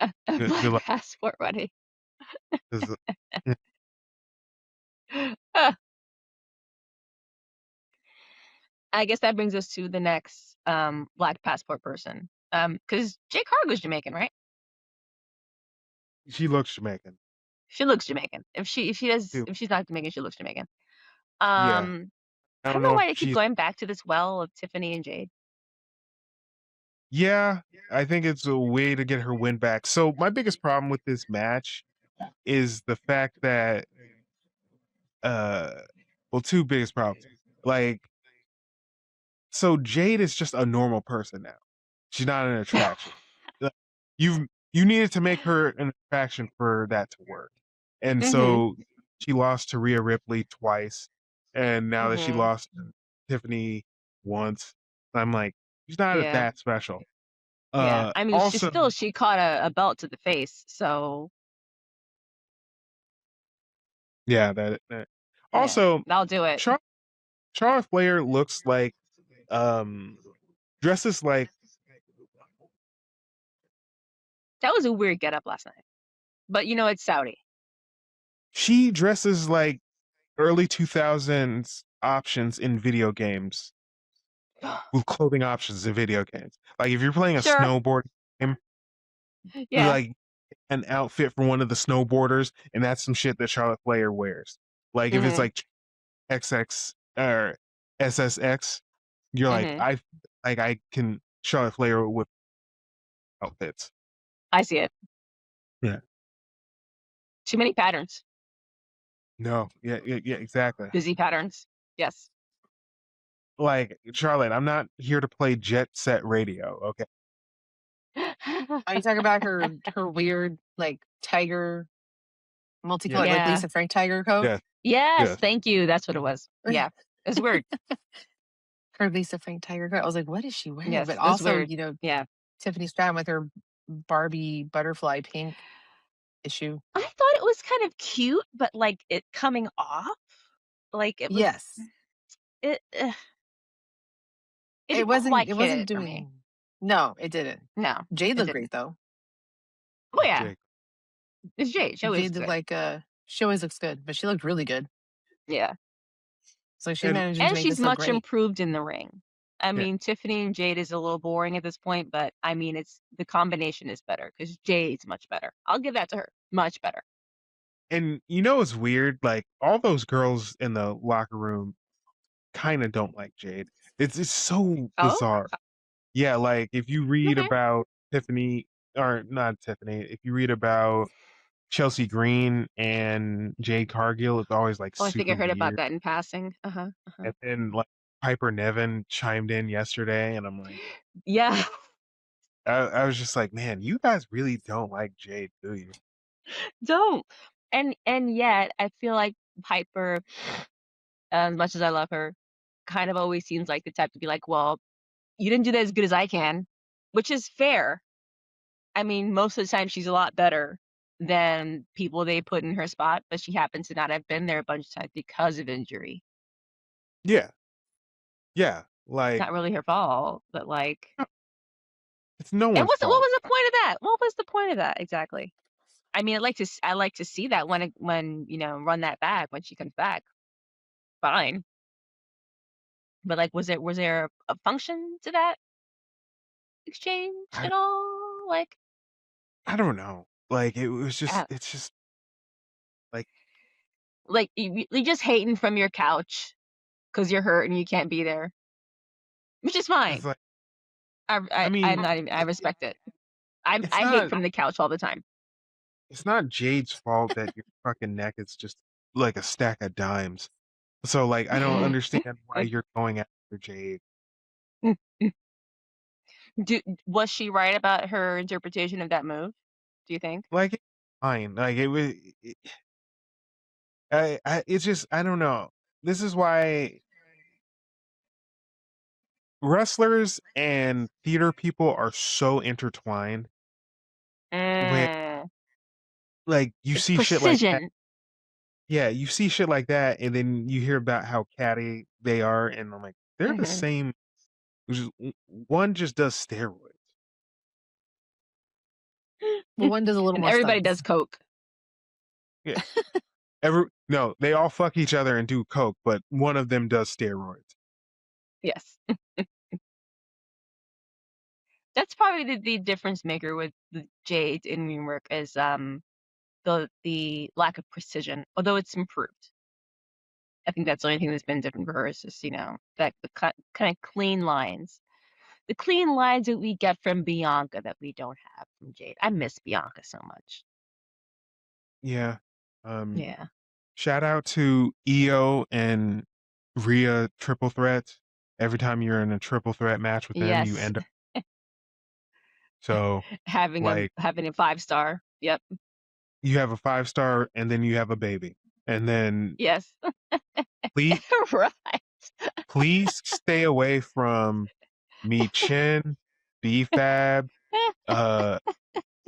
A good. black Good luck. passport wedding. 'Cause, I guess that brings us to the next black passport person. Because Jay Cargo's Jamaican, right? she looks Jamaican She looks Jamaican. If she's too. not Jamaican, she looks Jamaican. Yeah. I I don't don't know know why if they keep she's. going back to this well of Tiffany and Jade. Yeah, I think it's a way to get her win back. So my biggest problem with this match is the fact that well, two biggest problems. Like, so Jade is just a normal person now. She's not an attraction. Like, you needed to make her an attraction for that to work. And Mhm. so she lost to Rhea Ripley twice. And now that she Mhm. lost to Tiffany once, I'm like, she's not Yeah. that special. Yeah. I mean, Also, she caught a belt to the face. So yeah, that yeah, also that'll do it. Charlotte Flair looks like dresses like That was a weird getup last night. But it's Saudi. she dresses like early 2000s options in video games with clothing options in video games. Like if you're playing a Sure. snowboard game, Yeah. like an outfit for one of the snowboarders, and that's some shit that Charlotte Flair wears. Like if it's Mhm. like XX or SSX, you're like, Mhm. I can Charlotte Flair with outfits. I see it. Yeah. Too many patterns. No, yeah, exactly. Busy patterns. Yes. Like, Charlotte, I'm not here to play Jet Set Radio, okay? Are you talking about her weird like tiger multicolored like Yeah. Lisa Frank tiger coat? Yes. Yes, Yes. thank you. That's what it was. Yeah. It's weird. Her Lisa Frank tiger coat. I was like, what is she wearing? Yes, But that's also, weird. you know, Yeah. Tiffany Stratton with her Barbie butterfly pink issue. I thought it was kind of cute, but like it coming off, like it was. Yes. It It didn't wasn't quite hit doing it for me. No, it didn't. No, Jade it looked didn't. great though. Oh yeah, Jake. it's Jade. She always Jade looks looked good. like she always looks good, but she looked really good. Yeah, So she And- managed to and make she's this look much great. improved in the ring. I mean, Tiffany and Jade is a little boring at this point, but I mean, it's the combination is better because Jade's much better. I'll give that to her. Much better. And you know what's weird? Like, all those girls in the locker room kind of don't like Jade. It's so Oh, bizarre. Yeah, like if you read okay. about Tiffany, or not Tiffany, if you read about Chelsea Green and Jade Cargill, it's always like Oh, I think super I heard about weird. that in passing. And then like Piper Nevin chimed in yesterday, and I'm like, Yeah. I was just like, man, you guys really don't like Jade, do you? Don't. And yet I feel like Piper, as much as I love her, kind of always seems like the type to be like, well, you didn't do that as good as I can, which is fair. I mean, most of the time she's a lot better than people they put in her spot, but she happens to not have been there a bunch of times because of injury. Yeah, It's like not really her fault, but like, it's no and one's what fault. was the point of that? What was the point of that exactly? I mean, I like to see that when you know run that back when she comes back. Fine, but like, was there a function to that exchange I, at all? Like, I don't know. Like it was just, uh, it's just like you're just hating from your couch because you're hurt and you can't be there, which is fine. it's like I mean, I'm not even. I respect it. it's I hate not from the couch all the time. it's not Jade's fault that your fucking neck is just like a stack of dimes. So like I don't understand why you're going after Jade. Was she right about her interpretation of that move? Do you think? Like it's fine. Like it was it's just I don't know. This is why wrestlers and theater people are so intertwined where Mm, like you it's see shit like that. precision. Yeah, you see shit like that and then you hear about how catty they are and I'm like they're the Mhm. same one just does steroids. Well, one does a little And more everybody stunts. does coke. Yeah. No, they all fuck each other and do coke, but one of them does steroids. Yes. That's probably the difference maker with the Jade in ring work is the lack of precision, although it's improved. I think that's the only thing that's been different for her is just, you know, that the kind of clean lines. The clean lines that we get from Bianca that we don't have from Jade. I miss Bianca so much. Yeah. Um Yeah. Shout out to EO and Rhea triple threat. Every time you're in a triple threat match with them, you Yes. end up so like having a 5-star. Yep. you have a 5-star and then you have a baby. And then Yes. please Right. please stay away from Me Chin, BFAB,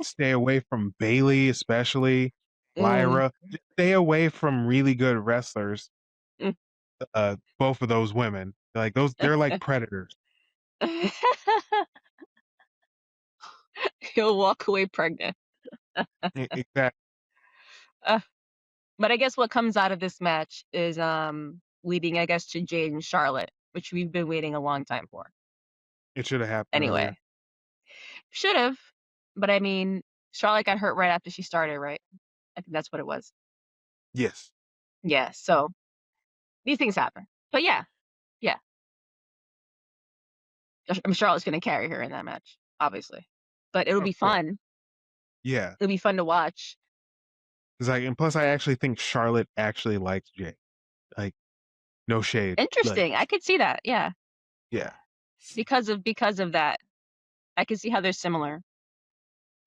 stay away from Bailey, especially Mm. Lyra. Just stay away from really good wrestlers. Mm. Both of those women, like those, they're like predators. He'll walk away pregnant. Exactly. Uh, but I guess what comes out of this match is leading, I guess, to Jade and Charlotte, which we've been waiting a long time for. It should have happened Anyway, earlier. should have, but I mean, Charlotte got hurt right after she started, right? I think that's what it was. Yes. Yeah, so these things happen. But yeah, I mean, Charlotte's gonna carry her in that match, obviously. But it'll Of be course. fun. Yeah. It'll be fun to watch. It's like, and plus, I actually think Charlotte actually likes Jay. Like, no shade. Like, Interesting. I could see that. Yeah. yeah. Because of that. I can see how they're similar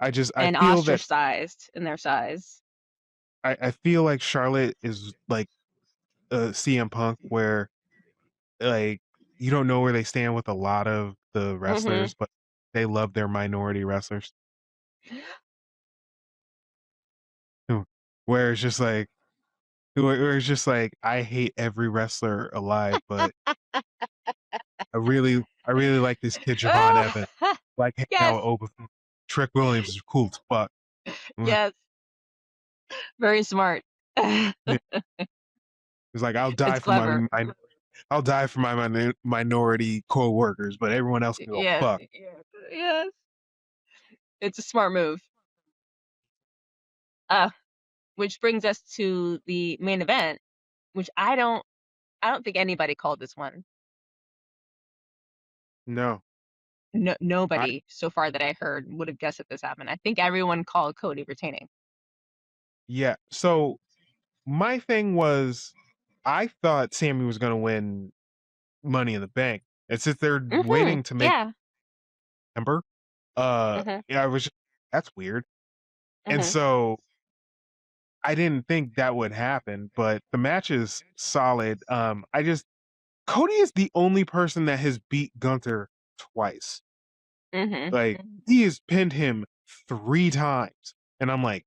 I and feel that ostracized in their size. I feel like Charlotte is like CM Punk, where like you don't know where they stand with a lot of the wrestlers, but they love their minority wrestlers. Where it's just like, I hate every wrestler alive, but I really like this kid Javon Evans. Like hanging Yes. out with Oba. Trick Williams is cool as fuck. Yes. Very smart. It's like I'll die It's for clever. my minority co-workers, but everyone else can go Yes. fuck. Yes. It's a smart move. Which brings us to the main event, which I don't think anybody called this one. No. Nobody so far that I heard would have guessed that this happened. I think everyone called Cody retaining. Yeah. So my thing was, I thought Sammy was going to win Money in the Bank. And since they're waiting to make September, yeah, I was that's weird. And so I didn't think that would happen, but the match is solid. Cody is the only person that has beat Gunther twice. Like, he has pinned him 3 times. And I'm like,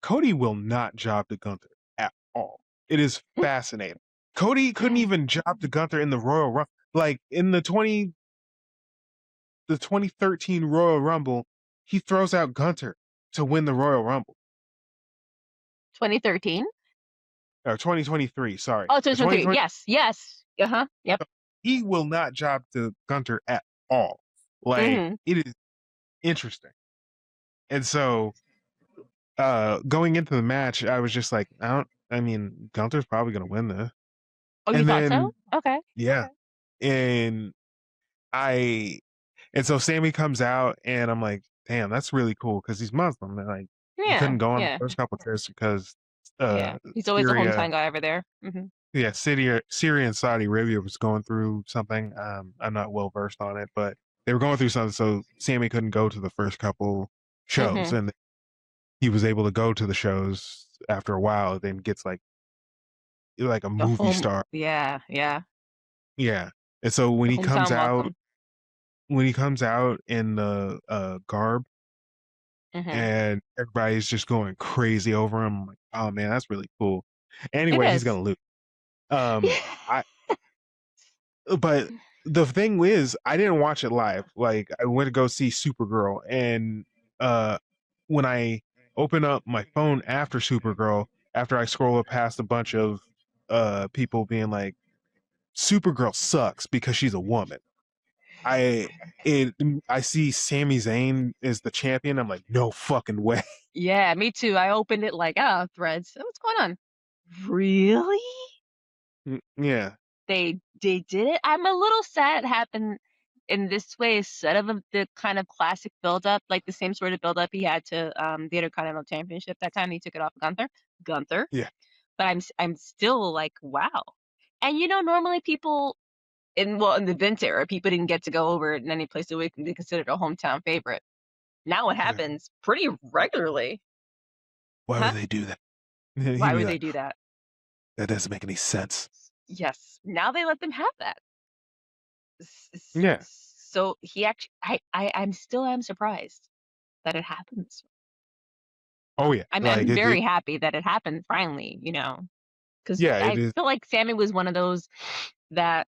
Cody will not job to Gunther at all. It is fascinating. Cody couldn't even job to Gunther in the Royal Rumble. Like, in the 2013 Royal Rumble, he throws out Gunther to win the Royal Rumble. 2013? Or 2023, sorry. Oh, 2023. Yes. Yep. He will not job to Gunther at all. Like, it is interesting. And so, going into the match, I was just like, Gunther's probably going to win this. Oh, you thought so? Okay. Yeah. And so Sammy comes out, and I'm like, damn, that's really cool, because he's Muslim. And like, he couldn't go on the first couple of trips because he's always the Syria, hometown guy over there. yeah, Syria and Saudi Arabia was going through something. I'm not well versed on it, but they were going through something, so Sammy couldn't go to the first couple shows, and he was able to go to the shows after a while. Then gets like a movie star. Yeah. And so when he comes welcome. out in the garb, and everybody's just going crazy over him, I'm like, oh man, that's really cool. Anyway, he's gonna lose. But the thing is, I didn't watch it live. Like, I went to go see Supergirl, and when I open up my phone after Supergirl, after I scroll up past a bunch of people being like, Supergirl sucks because she's a woman. I see Sami Zayn is the champion. I'm like, no fucking way. Yeah, me too. I opened it like, threads. What's going on? Really? Yeah. They did it. I'm a little sad it happened in this way instead of the kind of classic build-up, like the same sort of build-up he had to the Intercontinental Championship that time he took it off of Gunther. Yeah. But I'm still like, wow. And normally people in the Vince era, people didn't get to go over in any place that would be considered a hometown favorite. Now it happens pretty regularly. Why would they do that? Why would they do that? That doesn't make any sense. Yes. Now they let them have that. Yeah. So he actually, I'm still surprised that it happens. Oh yeah. I'm very happy that it happened finally, because I feel like Sammy was one of those that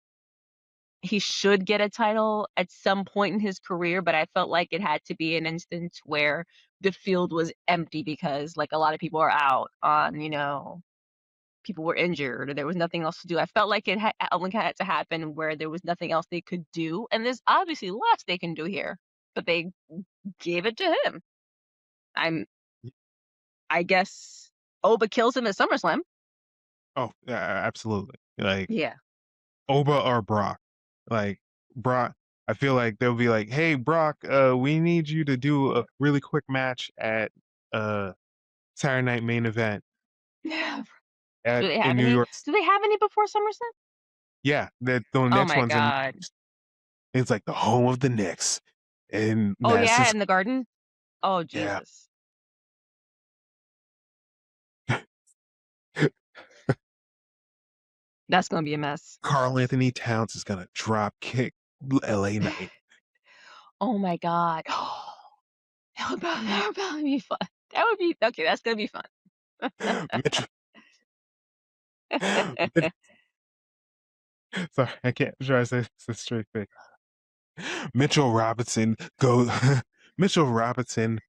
he should get a title at some point in his career, but I felt like it had to be an instance where the field was empty because like a lot of people are out on, people were injured or there was nothing else to do. I felt like it had to happen where there was nothing else they could do. And there's obviously lots they can do here, but they gave it to him. I guess Oba kills him at SummerSlam. Oh, yeah, absolutely. Like, yeah. Oba or Brock. Like, Brock, I feel like they'll be like, hey, Brock, we need you to do a really quick match at Saturday night main event Do at they in have New any? York. Do they have any before SummerSlam? Yeah, the Oh next my one's in. god. It's like the home of the Knicks in Oh yeah, Madison. in the garden. Oh Yeah. Jesus. That's gonna be a mess. Carl Anthony Towns is gonna drop kick LA Knight. Oh my god. That would probably be fun. That would be okay. That's gonna be fun. Mitch, sorry, I can't try to say this straight face. Mitchell Robinson go. Mitchell Robinson,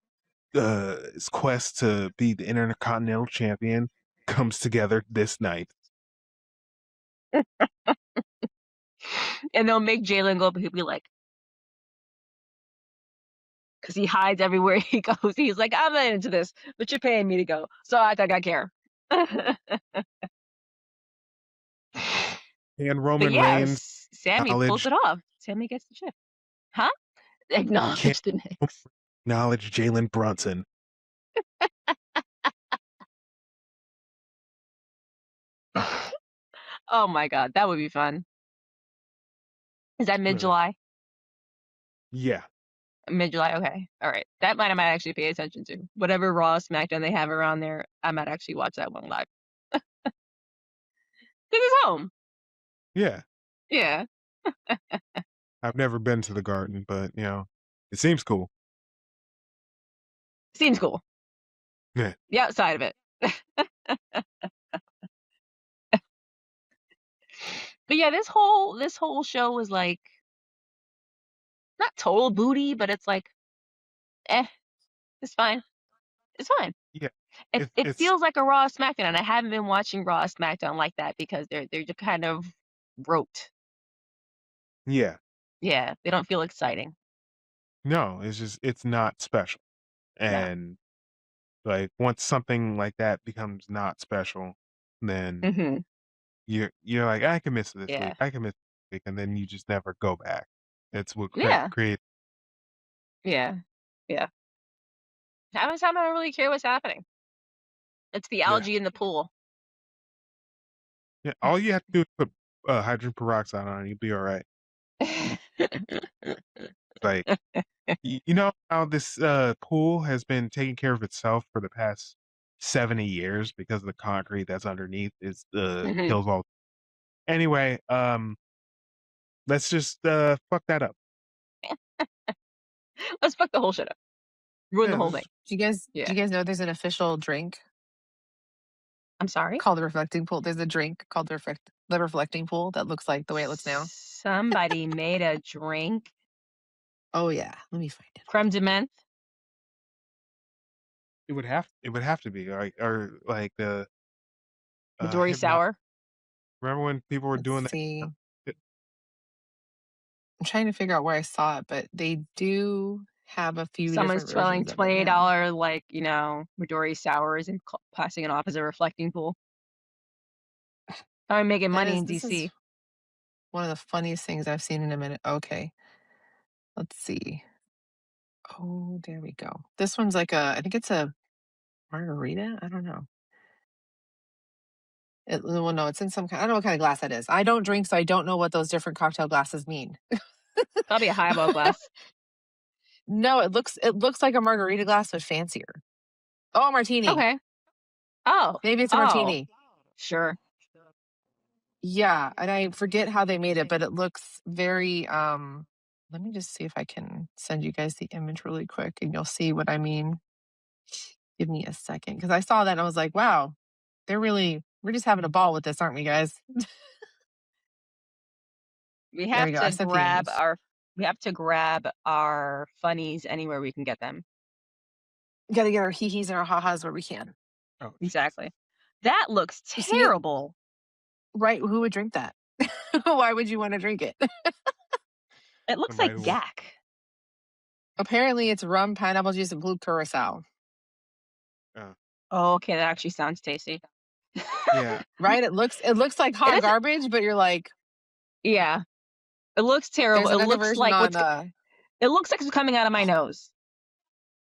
his quest to be the Intercontinental Champion comes together this night. And they'll make Jalen go, but he'll be like, because he hides everywhere he goes. He's like, I'm not into this, but you're paying me to go, so I think I care. And But Roman yeah, Reigns Sammy pulls acknowledge it off. Sammy gets the chip. Huh? Acknowledge the Knicks. acknowledge Jalen Brunson. Oh my god, that would be fun. Is that mid-July? Yeah. Mid-July, okay. All right. That I might actually pay attention to. Whatever Raw, SmackDown they have around there, I might actually watch that one live. This is home. Yeah. Yeah. I've never been to the Garden, but it seems cool. Seems cool. Yeah. The outside of it. But yeah, this whole show was like not total booty, but it's like, it's fine. It's fine. Yeah. It feels like a Raw SmackDown, and I haven't been watching Raw SmackDown like that because they're just kind of rote. Yeah. Yeah, they don't feel exciting. No, it's not special. And like once something like that becomes not special, then Mm-hmm. you're like, I can miss this Yeah. week. I can miss this week, and then you just never go back. It's what Yeah. creates. Yeah. Yeah. Half the time I don't really care what's happening. It's the Yeah. algae in the pool. Yeah. All you have to do is put hydrogen peroxide on, and you'll be all right. Like you know how this pool has been taking care of itself for the past 70 years because of the concrete that's underneath is Mhm. kills all. Anyway, let's just fuck that up. Let's fuck the whole shit up. Ruin the Yeah, whole let's- thing. Do you guys Yeah. do you guys know there's an official drink I'm sorry? called the reflecting pool? There's a drink called the reflecting pool that looks like the way it looks now. Somebody made a drink. Oh yeah, let me find it. Creme de menthe. It would have to be or like the Midori hypno- sour. Remember when people were doing Let's that? see. I'm trying to figure out where I saw it, but they do have a few Someone's different selling versions of it now. $20 like, Midori sours and passing it off as a reflecting pool. I'm making money in This DC. is one of the funniest things I've seen in a minute. Okay. Let's see. Oh, there we go. This one's like I think it's a margarita. I don't know. Well, no, it's in some kind. I don't know what kind of glass that is. I don't drink, so I don't know what those different cocktail glasses mean. Probably a highball glass. No, it looks like a margarita glass, but fancier. Oh, martini. Okay. Oh. Maybe it's a martini. Sure. Yeah, and I forget how they made it, but it looks very let me just see if I can send you guys the image really quick and you'll see what I mean. Give me a second because I saw that and I was like, wow, we're just having a ball with this, aren't we, guys? We There have we go. I to sent the grab image. our funnies anywhere we can get them. We gotta get our hee-hees and our ha-has where we can. Oh, Exactly. That looks You see it? terrible. Right? Who would drink that? Why would you want to drink it? It looks like Somebody will- gack. Apparently, it's rum, pineapple juice, and blue curacao. Oh, okay, that actually sounds tasty. Yeah. Right? It looks like hot garbage, but you're like, Yeah. It looks terrible. there's It another looks version like on it looks like it's coming out of my nose.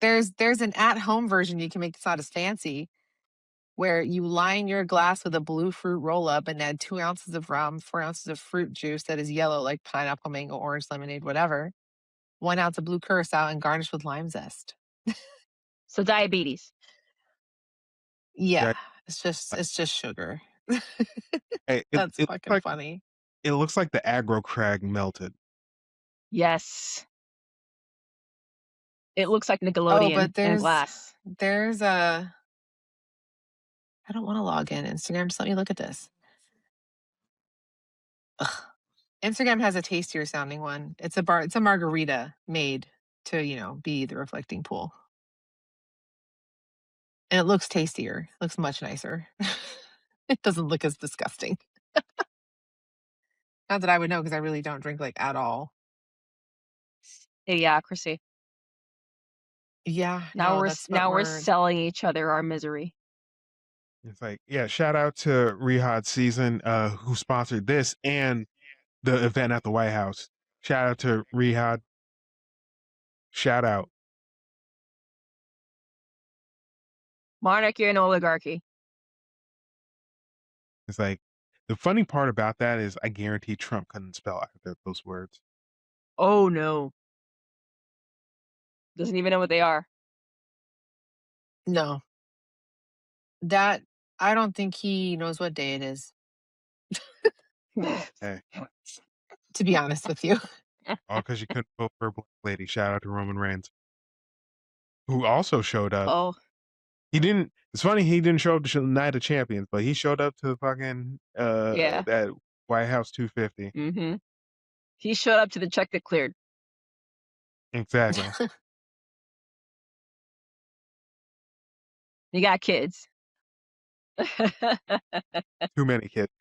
There's an at-home version you can make. It's not as fancy, where you line your glass with a blue fruit roll-up and add 2 ounces of rum, 4 ounces of fruit juice that is yellow, like pineapple, mango, orange, lemonade, whatever. 1 ounce of blue curacao and garnish with lime zest. So diabetes. Yeah, Yeah. it's just sugar. Hey, That's fucking funny. it looks like the aggro crag melted. Yes. It looks like Oh, Nickelodeon but in glass. there's a. I don't want to log in Instagram. Just let me look at this. Ugh. Instagram has a tastier sounding one. It's a margarita made to, be the reflecting pool. And it looks tastier. It looks much nicer. It doesn't look as disgusting. Not that I would know because I really don't drink like at all. Idiocracy. Yeah, Now no, we're that's now we're we're selling each other our misery. It's like, yeah, shout out to Rehad Season, who sponsored this and the event at the White House. Shout out to Rehad. Shout out. Monarchy and oligarchy. It's like, the funny part about that is I guarantee Trump couldn't spell either of those words. Oh no. Doesn't even know what they are. No. That I don't think he knows what day it is, Hey, to be honest with you. all because you couldn't vote for a black lady. Shout out to Roman Reigns, who also showed up. Oh, He didn't. It's funny he didn't show up to the Night of Champions, but he showed up to the fucking yeah. that White House 250. Mm-hmm. He showed up to the check that cleared. Exactly. You got kids. Too many kids.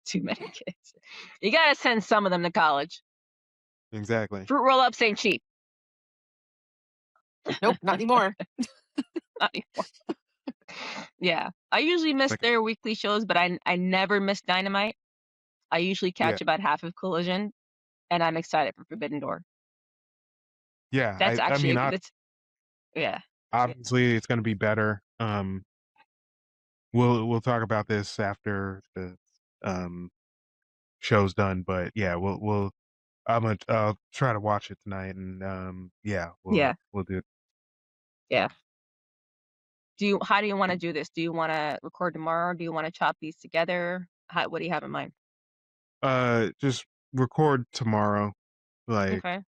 Too many kids. You gotta send some of them to college. Exactly. Fruit roll-ups ain't cheap. Nope, not anymore. Not anymore. Yeah. I usually miss Like, their weekly shows, but I never miss Dynamite. I usually yeah, catch about half of Collision, and I'm excited for Forbidden Door. yeah. That's I actually mean, that's yeah. obviously it's going to be better. We'll talk about this after the show's done, but yeah, I'll try to watch it tonight, and yeah, Yeah. we'll do it. Yeah. How do you want to do this? Do you want to record tomorrow? Do you want to chop these together? What do you have in mind? Just record tomorrow. Like, Okay.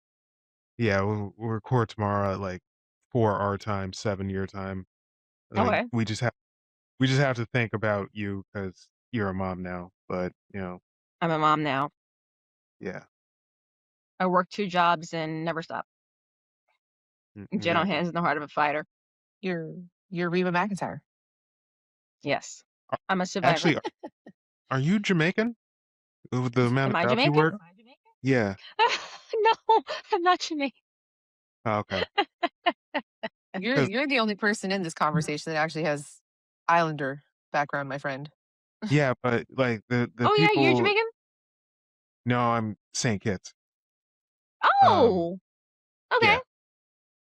yeah, we'll record tomorrow at like 4 our time, 7 your time. Like, Okay. we just have to think about you because you're a mom now. But I'm a mom now. yeah, I work 2 jobs and never stop. Jet on exactly. hands in the heart of a fighter. You're Reba McEntire. Yes. Uh, I'm a survivor. Actually, are you Jamaican? With the amount Am of I jobs you Jamaican? work? Yeah. No, I'm not Jamaican. Oh, okay. You're the only person in this conversation that actually has Islander background, my friend. Yeah, but like the Oh yeah, you're people. Jamaican? No, I'm St. Kitts. Oh. Okay. Yeah,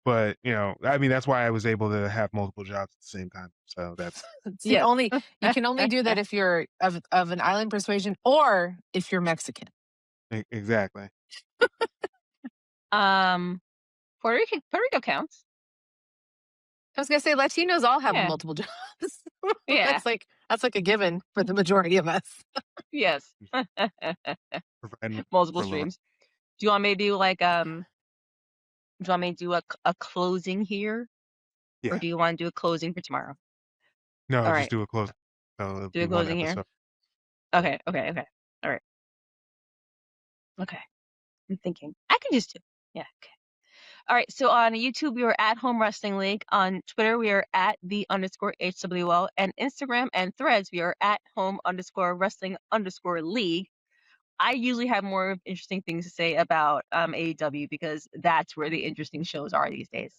but I mean, that's why I was able to have multiple jobs at the same time. So that's See, Yes. you can only do that if you're of an island persuasion or if you're Mexican. exactly. Puerto Rico counts. I was gonna say Latinos all have Yeah. multiple jobs. Yeah. That's like a given for the majority of us. Yes. Providing Multiple for love. streams. Do you want me to do like do you want me to do a closing here? Yeah. Or do you want to do a closing for tomorrow? No, All just right. do a close. So it'll Do be a one closing here. episode. Okay. All right. Okay. I'm thinking. I can just do. Yeah. Okay. All right. So on YouTube, we are at Home Wrestling League. On Twitter, we are at _HWL. And Instagram and Threads, we are at home_wrestling_league. I usually have more interesting things to say about AEW because that's where the interesting shows are these days.